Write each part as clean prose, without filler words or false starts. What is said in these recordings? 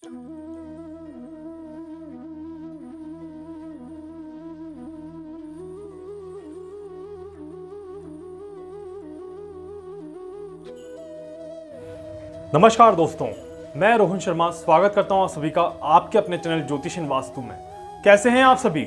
नमस्कार दोस्तों, मैं रोहन शर्मा स्वागत करता हूं आप सभी का आपके अपने चैनल ज्योतिष एंड वास्तु में। कैसे हैं आप सभी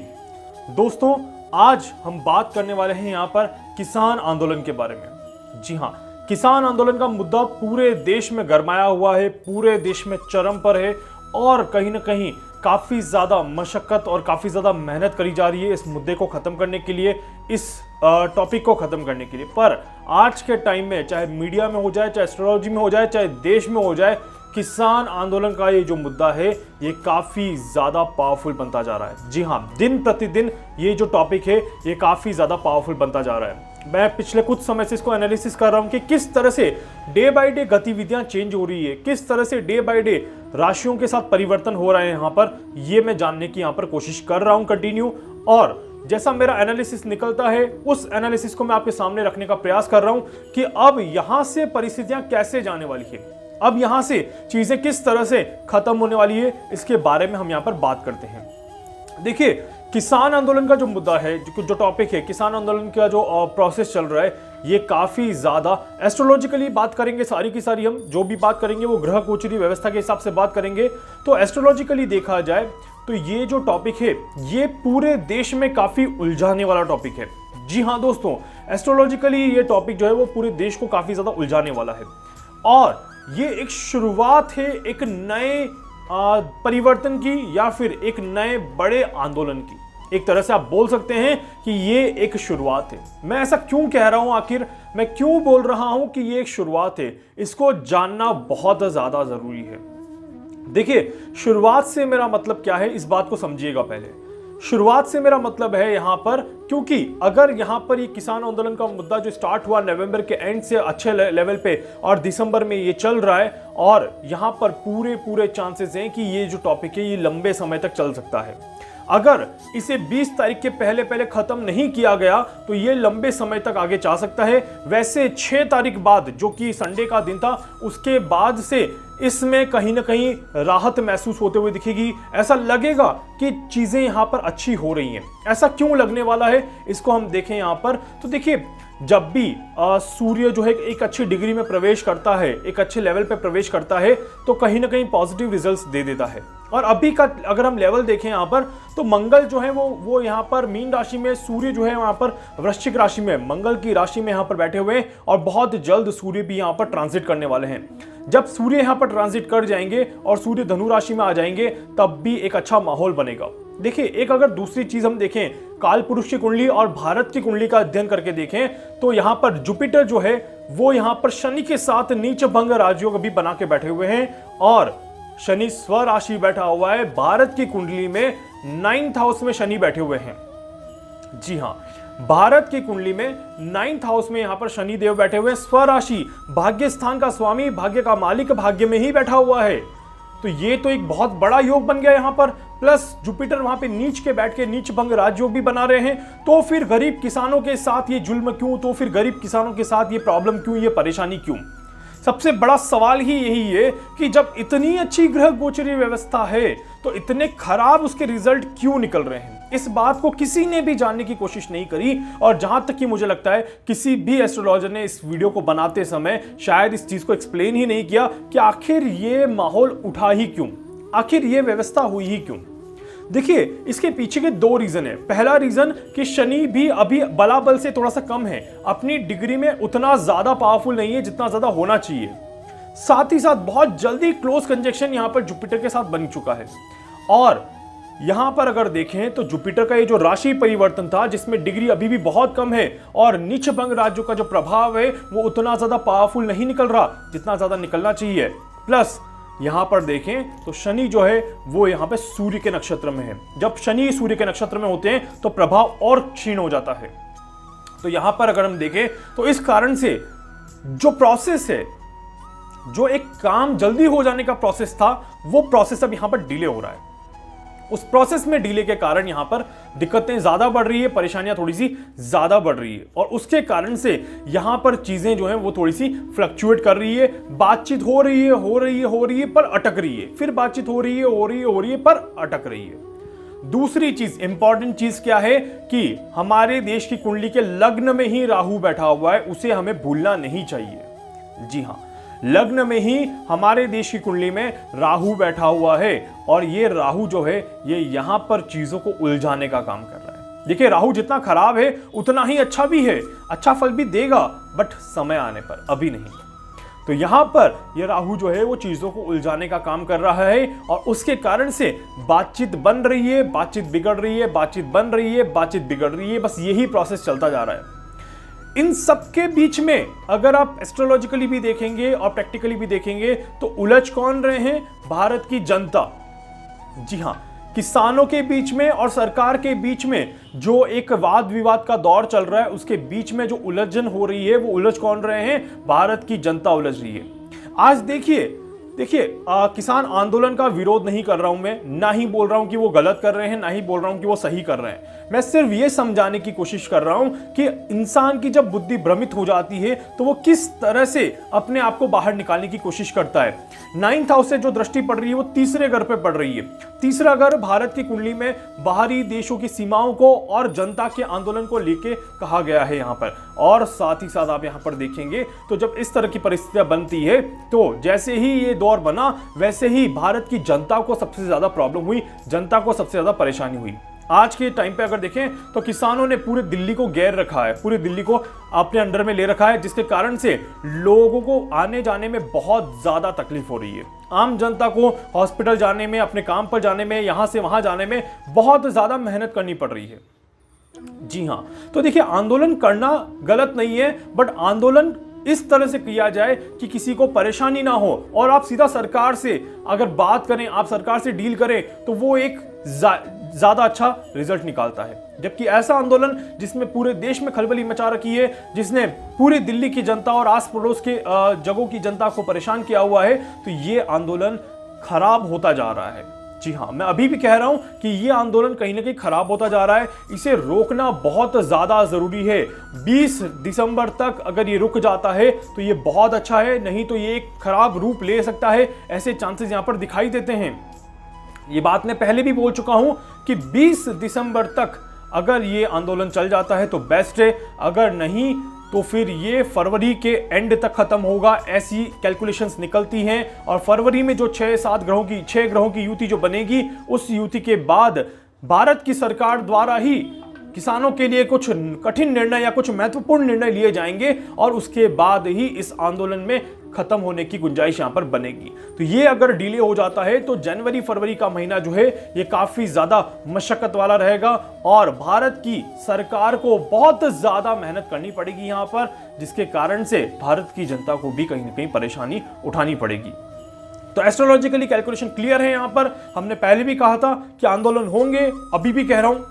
दोस्तों? आज हम बात करने वाले हैं यहां पर किसान आंदोलन के बारे में। जी हां, किसान आंदोलन का मुद्दा पूरे देश में गरमाया हुआ है, पूरे देश में चरम पर है और कहीं ना कहीं काफी ज्यादा मशक्कत और काफी ज्यादा मेहनत करी जा रही है इस मुद्दे को खत्म करने के लिए, इस टॉपिक को खत्म करने के लिए। पर आज के टाइम में चाहे मीडिया में हो जाए, चाहे एस्ट्रोलॉजी में हो जाए, चाहे देश में हो जाए, किसान आंदोलन का ये जो मुद्दा है ये काफी ज्यादा पावरफुल बनता जा रहा है। जी हां, दिन प्रतिदिन ये जो टॉपिक है ये काफी ज्यादा पावरफुल बनता जा रहा है। मैं पिछले कुछ समय से इसको एनालिसिस कर रहा हूं कि किस तरह से डे बाय डे गतिविधियां चेंज हो रही है, किस तरह से डे बाय डे राशियों के साथ परिवर्तन हो रहे हैं यहां पर, ये मैं जानने की यहां पर कोशिश कर रहा हूं कंटिन्यू। और जैसा मेरा एनालिसिस निकलता है उस एनालिसिस को मैं आपके सामने रखने का प्रयास कर रहा हूं कि अब यहां से परिस्थितियां कैसे जाने वाली है, अब यहां से चीजें किस तरह से खत्म होने वाली है, इसके बारे में हम यहां पर बात करते हैं। देखिए, किसान आंदोलन का जो मुद्दा है, जो टॉपिक है, किसान आंदोलन का जो प्रोसेस चल रहा है, ये काफी ज्यादा एस्ट्रोलॉजिकली बात करेंगे सारी की सारी। हम जो भी बात करेंगे वो ग्रह गोचरी व्यवस्था के हिसाब से बात करेंगे। तो एस्ट्रोलॉजिकली देखा जाए तो ये जो टॉपिक है ये पूरे देश में काफी उलझाने वाला टॉपिक है। जी हाँ दोस्तों, एस्ट्रोलॉजिकली ये टॉपिक जो है वो पूरे देश को काफी ज्यादा उलझाने वाला है और ये एक शुरुआत है एक नए परिवर्तन की या फिर एक नए बड़े आंदोलन की। एक तरह से आप बोल सकते हैं कि ये एक शुरुआत है। मैं ऐसा क्यों कह रहा हूं, आखिर मैं क्यों बोल रहा हूं कि ये एक शुरुआत है, इसको जानना बहुत ज्यादा जरूरी है। देखिए, शुरुआत से मेरा मतलब क्या है, इस बात को समझिएगा पहले। शुरुआत से मेरा मतलब है यहां पर, क्योंकि अगर यहां पर ये किसान आंदोलन का मुद्दा जो स्टार्ट हुआ नवंबर के एंड से अच्छे लेवल पे और दिसंबर में ये चल रहा है और यहां पर पूरे चांसेस हैं कि ये जो टॉपिक है ये लंबे समय तक चल सकता है। अगर इसे 20 तारीख के पहले खत्म नहीं किया गया तो ये लंबे समय तक आगे जा सकता है। वैसे 6 तारीख बाद, जो कि संडे का दिन था, उसके बाद से इसमें कहीं ना कहीं राहत महसूस होते हुए दिखेगी। ऐसा लगेगा कि चीजें यहां पर अच्छी हो रही हैं। ऐसा क्यों लगने वाला है, इसको हम देखें यहां पर। तो देखिए, जब भी सूर्य जो है एक अच्छी डिग्री में प्रवेश करता है, एक अच्छे लेवल पे प्रवेश करता है, तो कहीं ना कहीं पॉजिटिव रिजल्ट्स दे देता है। और अभी का अगर हम लेवल देखें यहाँ पर, तो मंगल जो है वो यहाँ पर मीन राशि में, सूर्य जो है वहां पर वृश्चिक राशि में, मंगल की राशि में यहाँ पर बैठे हुए हैं और बहुत जल्द सूर्य भी यहाँ पर ट्रांजिट करने वाले हैं। जब सूर्य यहाँ पर ट्रांजिट कर जाएंगे और सूर्य धनु राशि में आ जाएंगे, तब भी एक अच्छा माहौल बनेगा। देखिए, एक अगर दूसरी चीज हम देखें, काल पुरुष की कुंडली और भारत की कुंडली का अध्ययन करके देखें, तो यहाँ पर जुपिटर जो है वो यहाँ पर शनि के साथ नीच भंग राजयोग भी बना के बैठे हुए हैं और शनि स्वराशि बैठा हुआ है। भारत की कुंडली में 9th हाउस में शनि बैठे हुए हैं। जी हां, भारत की कुंडली में 9th हाउस में यहां पर शनि देव बैठे हुए हैं। स्वराशि, भाग्य स्थान का स्वामी, भाग्य का मालिक भाग्य में ही बैठा हुआ है। तो ये तो एक बहुत बड़ा योग बन गया यहां पर। प्लस जुपिटर वहां पे नीच के बैठ के नीच भंग राजयोग भी बना रहे हैं। तो फिर गरीब किसानों के साथ ये जुल्म क्यों, तो फिर गरीब किसानों के साथ ये प्रॉब्लम क्यों, ये परेशानी क्यों? सबसे बड़ा सवाल ही यही है कि जब इतनी अच्छी ग्रह गोचरी व्यवस्था है तो इतने खराब उसके रिजल्ट क्यों निकल रहे हैं? इस बात को किसी ने भी जानने की कोशिश नहीं करी और जहां तक कि मुझे लगता है किसी भी एस्ट्रोलॉजर ने इस वीडियो को बनाते समय शायद इस चीज को एक्सप्लेन ही नहीं किया कि आखिर ये माहौल उठा ही क्यों, आखिर ये व्यवस्था हुई ही क्यों। देखिए, इसके पीछे के 2 रीजन है। पहला रीजन कि शनि भी अभी बलाबल से थोड़ा सा कम है, अपनी डिग्री में उतना ज्यादा पावरफुल नहीं है जितना ज्यादा होना चाहिए। साथ ही साथ बहुत जल्दी क्लोज कंजक्शन यहां पर जुपिटर के साथ बन चुका है और यहां पर अगर देखें तो जुपिटर का ये जो राशि परिवर्तन था, जिसमें डिग्री अभी भी बहुत कम है और नीच भंग राज्यों का जो प्रभाव है वो उतना ज्यादा पावरफुल नहीं निकल रहा जितना ज्यादा निकलना चाहिए। प्लस यहां पर देखें तो शनि जो है वो यहां पे सूर्य के नक्षत्र में है। जब शनि सूर्य के नक्षत्र में होते हैं तो प्रभाव और क्षीण हो जाता है। तो यहां पर अगर हम देखें तो इस कारण से जो प्रोसेस है, जो एक काम जल्दी हो जाने का प्रोसेस था, वो प्रोसेस अब यहां पर डिले हो रहा है। उस प्रोसेस में डिले के कारण यहां पर दिक्कतें ज्यादा बढ़ रही है, परेशानियां थोड़ी सी ज्यादा बढ़ रही है और उसके कारण से यहां पर चीजें जो हैं वो थोड़ी सी फ्लक्चुएट कर रही है। बातचीत हो रही है पर अटक रही है, फिर बातचीत हो रही है पर अटक रही है। दूसरी चीज, इंपॉर्टेंट चीज क्या है कि हमारे देश की कुंडली के लग्न में ही राहु बैठा हुआ है, उसे हमें भूलना नहीं चाहिए। जी हां, लग्न में ही हमारे देश की कुंडली में राहु बैठा हुआ है और ये राहु जो है ये यहां पर चीजों को उलझाने का काम कर रहा है। देखिए, राहु जितना खराब है उतना ही अच्छा भी है, अच्छा फल भी देगा, बट समय आने पर, अभी नहीं। तो यहां पर ये राहु जो है वो चीजों को उलझाने का काम कर रहा है और उसके कारण से बातचीत बन रही है, बातचीत बिगड़ रही है, बातचीत बन रही है, बातचीत बिगड़ रही है, बस यही प्रोसेस चलता जा रहा है। इन सबके बीच में अगर आप एस्ट्रोलॉजिकली भी देखेंगे और प्रैक्टिकली भी देखेंगे तो उलझ कौन रहे हैं? भारत की जनता। जी हां, किसानों के बीच में और सरकार के बीच में जो एक वाद विवाद का दौर चल रहा है, उसके बीच में जो उलझन हो रही है वो उलझ कौन रहे हैं? भारत की जनता उलझ रही है। आज देखिए, किसान आंदोलन का विरोध नहीं कर रहा हूं मैं, ना ही बोल रहा हूं कि वो गलत कर रहे हैं, ना ही बोल रहा हूं कि वो सही कर रहे हैं। मैं सिर्फ ये समझाने की कोशिश कर रहा हूं कि इंसान की जब बुद्धि भ्रमित हो जाती है तो वो किस तरह से अपने आप को बाहर निकालने की कोशिश करता है। 9th हाउस से जो दृष्टि पड़ रही है वो तीसरे घर पे पड़ रही है। तीसरा घर भारत की कुंडली में बाहरी देशों की सीमाओं को और जनता के आंदोलन को लेके कहा गया है यहां पर। और साथ ही साथ आप यहां पर देखेंगे तो जब इस तरह की परिस्थितियां बनती है तो जैसे ही ये दौर बना वैसे ही भारत की जनता को सबसे ज्यादा प्रॉब्लम हुई, जनता को सबसे ज्यादा परेशानी हुई। आज के टाइम पे अगर देखें तो किसानों ने पूरे दिल्ली को घेर रखा है, पूरी दिल्ली को अपने अंडर में ले रखा है, जिसके कारण से लोगों को आने जाने में बहुत ज्यादा तकलीफ हो रही है। आम जनता को हॉस्पिटल जाने में, अपने काम पर जाने में, यहां से वहां जाने में बहुत ज्यादा मेहनत करनी पड़ रही है। जी हां, तो देखिए, आंदोलन करना गलत नहीं है, बट आंदोलन इस तरह से किया जाए कि किसी को परेशानी ना हो और आप सीधा सरकार से अगर बात करें, आप सरकार से डील करें तो वो एक ज्यादा अच्छा रिजल्ट निकालता है। जबकि ऐसा आंदोलन जिसमें पूरे देश में खलबली मचा रखी है, जिसने पूरी दिल्ली की जनता और आस पड़ोस के जगहों की जनता को परेशान किया हुआ है, तो ये आंदोलन खराब होता जा रहा है। जी हां, मैं अभी भी कह रहा हूं कि ये आंदोलन कहीं ना कहीं खराब होता जा रहा है, इसे रोकना बहुत ज्यादा जरूरी है। 20 दिसंबर तक अगर ये रुक जाता है तो ये बहुत अच्छा है, नहीं तो ये एक खराब रूप ले सकता है, ऐसे चांसेस यहां पर दिखाई देते हैं। ये बात मैं पहले भी बोल चुका हूं कि 20 दिसंबर तक अगर ये आंदोलन चल जाता है तो बेस्ट है, अगर नहीं तो फिर ये फरवरी के एंड तक खत्म होगा, ऐसी कैलकुलेशंस निकलती हैं। और फरवरी में जो 6 ग्रहों की युति जो बनेगी, उस युति के बाद भारत की सरकार द्वारा ही किसानों के लिए कुछ कठिन निर्णय या कुछ महत्वपूर्ण निर्णय लिए जाएंगे और उसके बाद ही इस आंदोलन में खत्म होने की गुंजाइश यहां पर बनेगी। तो ये अगर डिले हो जाता है तो जनवरी फरवरी का महीना जो है ये काफी ज्यादा मशक्कत वाला रहेगा और भारत की सरकार को बहुत ज्यादा मेहनत करनी पड़ेगी यहां पर, जिसके कारण से भारत की जनता को भी कहीं ना कहीं परेशानी उठानी पड़ेगी। तो एस्ट्रोलॉजिकली कैलकुलेशन क्लियर है। यहां पर हमने पहले भी कहा था कि आंदोलन होंगे, अभी भी कह रहा हूं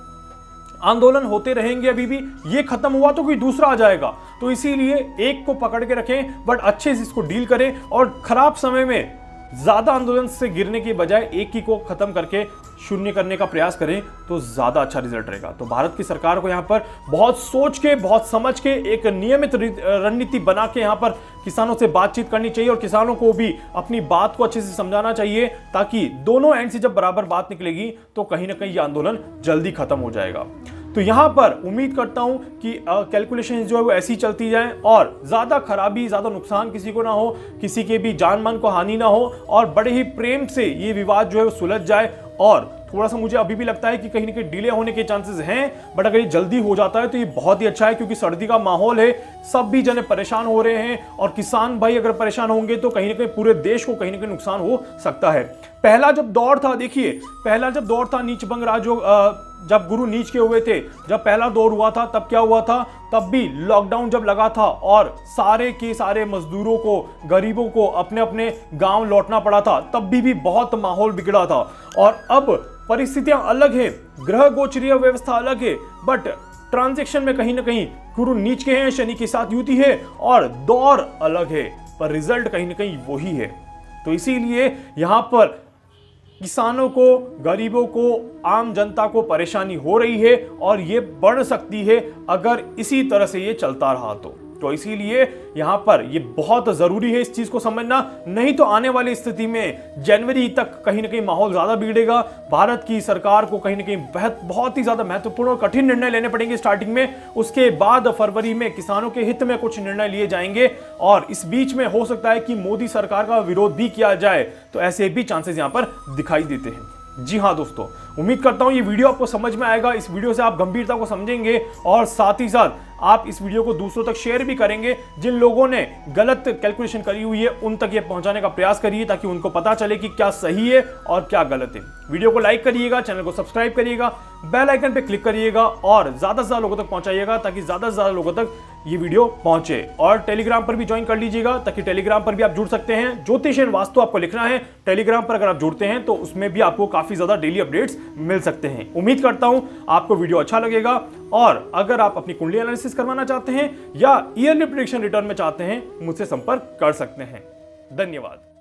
आंदोलन होते रहेंगे, अभी भी। ये खत्म हुआ तो कोई दूसरा आ जाएगा, तो इसीलिए एक को पकड़ के रखें बट अच्छे से इसको डील करें और खराब समय में ज्यादा आंदोलन से गिरने की बजाय एक ही को खत्म करके शून्य करने का प्रयास करें तो ज्यादा अच्छा रिजल्ट रहेगा। तो भारत की सरकार को यहां पर बहुत सोच के, बहुत समझ के एक नियमित रणनीति बना के यहां पर किसानों से बातचीत करनी चाहिए और किसानों को भी अपनी बात को अच्छे से समझाना चाहिए, ताकि दोनों एंड से जब बराबर बात निकलेगी तो कहीं ना कहीं ये आंदोलन जल्दी खत्म हो जाएगा। तो यहां पर उम्मीद करता हूं कि कैलकुलेशन जो है वो ऐसी चलती जाए और ज्यादा खराबी, ज्यादा नुकसान किसी को ना हो, किसी के भी जान मान को हानि ना हो और बड़े ही प्रेम से ये विवाद जो है वो सुलझ जाए। और थोड़ा सा मुझे अभी भी लगता है कि कहीं ना कहीं डिले होने के चांसेस हैं, बट अगर ये जल्दी हो जाता है तो ये बहुत ही अच्छा है, क्योंकि सर्दी का माहौल है, सब भी जने परेशान हो रहे हैं और किसान भाई अगर परेशान होंगे तो कहीं ना कहीं पूरे देश को कहीं ना कहीं नुकसान हो सकता है। पहला जब दौर था, देखिए पहला जब दौर था नीचभंग राजयोग, जब गुरु नीच के हुए थे, जब पहला दौर हुआ था तब क्या हुआ था, तब भी लॉकडाउन जब लगा था और सारे के सारे मजदूरों को, गरीबों को अपने अपने गांव लौटना पड़ा था, तब भी बहुत माहौल बिगड़ा था। और अब परिस्थितियां अलग है, ग्रह गोचरीय व्यवस्था अलग है, बट ट्रांजैक्शन में कहीं ना कहीं गुरु नीच के हैं, शनि के साथ युति है और दौर अलग है, पर रिजल्ट कहीं ना कहीं वही है। तो इसीलिए यहां पर किसानों को, गरीबों को, आम जनता को परेशानी हो रही है और ये बढ़ सकती है अगर इसी तरह से ये चलता रहा तो इसीलिए यहां पर ये बहुत जरूरी है इस चीज को समझना, नहीं तो आने वाली स्थिति में जनवरी तक कहीं ना कहीं माहौल ज्यादा बिगड़ेगा। भारत की सरकार को कहीं ना कहीं बहुत ही ज्यादा महत्वपूर्ण और कठिन निर्णय लेने पड़ेंगे स्टार्टिंग में, उसके बाद फरवरी में किसानों के हित में कुछ निर्णय लिए जाएंगे और इस बीच में हो सकता है कि मोदी सरकार का विरोध भी किया जाए, तो ऐसे भी चांसेस यहां पर दिखाई देते हैं। जी हाँ दोस्तों, उम्मीद करता हूं ये वीडियो आपको समझ में आएगा। इस वीडियो से आप गंभीरता को समझेंगे और साथ ही साथ आप इस वीडियो को दूसरों तक शेयर भी करेंगे। जिन लोगों ने गलत कैलकुलेशन करी हुई है उन तक ये पहुंचाने का प्रयास करिए ताकि उनको पता चले कि क्या सही है और क्या गलत है। वीडियो को लाइक करिएगा, चैनल को सब्सक्राइब करिएगा, बेल आइकन पे क्लिक करिएगा और ज्यादा से ज्यादा लोगों तक पहुंचाइएगा ताकि ज्यादा से ज्यादा लोगों तक ये वीडियो पहुंचे। और टेलीग्राम पर भी ज्वाइन कर लीजिएगा ताकि टेलीग्राम पर भी आप जुड़ सकते हैं। ज्योतिष एंड वास्तु आपको लिखना है, टेलीग्राम पर अगर आप जुड़ते हैं तो उसमें भी आपको काफी ज्यादा डेली अपडेट्स मिल सकते हैं। उम्मीद करता हूं आपको वीडियो अच्छा लगेगा और अगर आप अपनी कुंडली एनालिसिस करवाना चाहते हैं या ईयरली प्रेडिक्शन रिटर्न में चाहते हैं, मुझसे संपर्क कर सकते हैं। धन्यवाद।